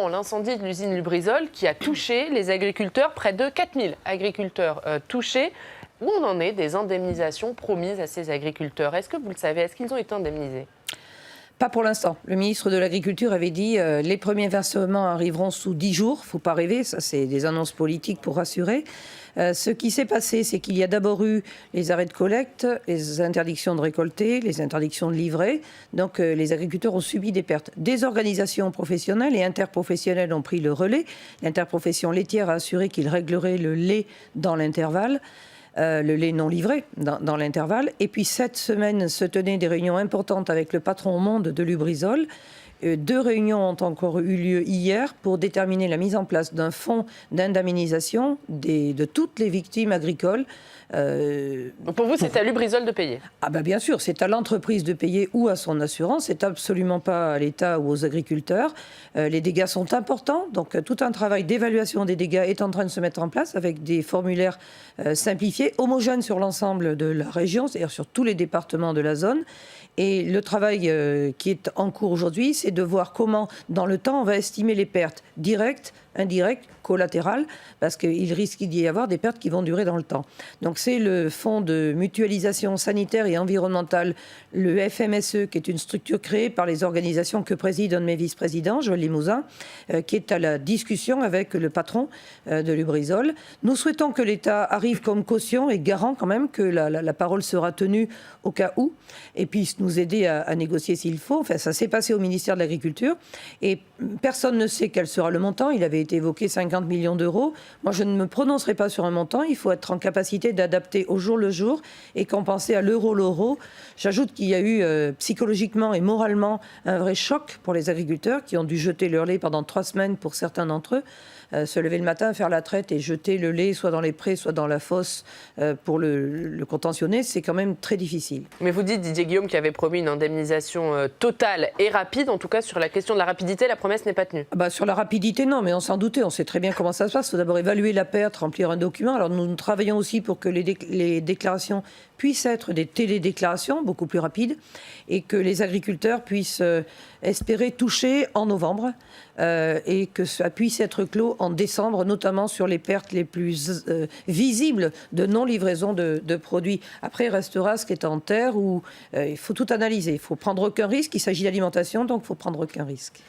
récemment l'incendie de l'usine Lubrizol qui a touché les agriculteurs, près de 4000 agriculteurs touchés. Où on en est des indemnisations promises à ces agriculteurs? Est-ce que vous le savez? Est-ce qu'ils ont été indemnisés? Pas pour l'instant. Le ministre de l'Agriculture avait dit les premiers versements arriveront sous 10 jours. Il ne faut pas rêver, ça c'est des annonces politiques pour rassurer. Ce qui s'est passé, c'est qu'il y a d'abord eu les arrêts de collecte, les interdictions de récolter, les interdictions de livrer. Donc les agriculteurs ont subi des pertes. Des organisations professionnelles et interprofessionnelles ont pris le relais. L'interprofession laitière a assuré qu'il réglerait le lait dans l'intervalle. Le lait non livré dans l'intervalle. Et puis cette semaine se tenaient des réunions importantes avec le patron au monde de Lubrizol. 2 réunions ont encore eu lieu hier pour déterminer la mise en place d'un fonds d'indemnisation de toutes les victimes agricoles. Donc pour vous, c'est à Lubrizol de payer? Ah ben bien sûr, c'est à l'entreprise de payer ou à son assurance. C'est absolument pas à l'État ou aux agriculteurs. Les dégâts sont importants, donc tout un travail d'évaluation des dégâts est en train de se mettre en place avec des formulaires simplifiés, homogènes sur l'ensemble de la région, c'est-à-dire sur tous les départements de la zone. Et le travail qui est en cours aujourd'hui, c'est de voir comment, dans le temps, on va estimer les pertes directes, indirectes, collatérales, parce qu'il risque d'y avoir des pertes qui vont durer dans le temps. Donc c'est le Fonds de mutualisation sanitaire et environnementale, le FMSE, qui est une structure créée par les organisations que préside un de mes vice-présidents, Joël Limousin, qui est à la discussion avec le patron de Lubrizol. Nous souhaitons que l'État arrive comme caution et garant quand même que la parole sera tenue au cas où, et puisse nous aider à négocier s'il faut. Enfin, ça s'est passé au ministère de l'Agriculture et personne ne sait quel sera le montant. Il avait été évoqué 50 millions d'euros. Moi, je ne me prononcerai pas sur un montant. Il faut être en capacité d'adapter au jour le jour et compenser à l'euro. J'ajoute qu'il y a eu psychologiquement et moralement un vrai choc pour les agriculteurs qui ont dû jeter leur lait pendant 3 semaines pour certains d'entre eux. Se lever le matin, faire la traite et jeter le lait soit dans les prés, soit dans la fosse pour le contentionner, c'est quand même très difficile. Mais vous dites, Didier Guillaume, qui avait promis une indemnisation totale et rapide. En tout cas, sur la question de la rapidité, la promesse n'est pas tenue. Sur la rapidité, non, mais on s'en doutait. On sait très bien comment ça se passe. Il faut d'abord évaluer la perte, remplir un document. Alors nous travaillons aussi pour que les déclarations puissent être des télédéclarations beaucoup plus rapides et que les agriculteurs puissent espérer toucher en novembre et que ça puisse être clos en décembre, notamment sur les pertes les plus visibles de non-livraison de produits. Après, il restera ce qui est en terre où il faut tout analyser. Il ne faut prendre aucun risque. Il s'agit d'alimentation, donc il ne faut prendre aucun risque.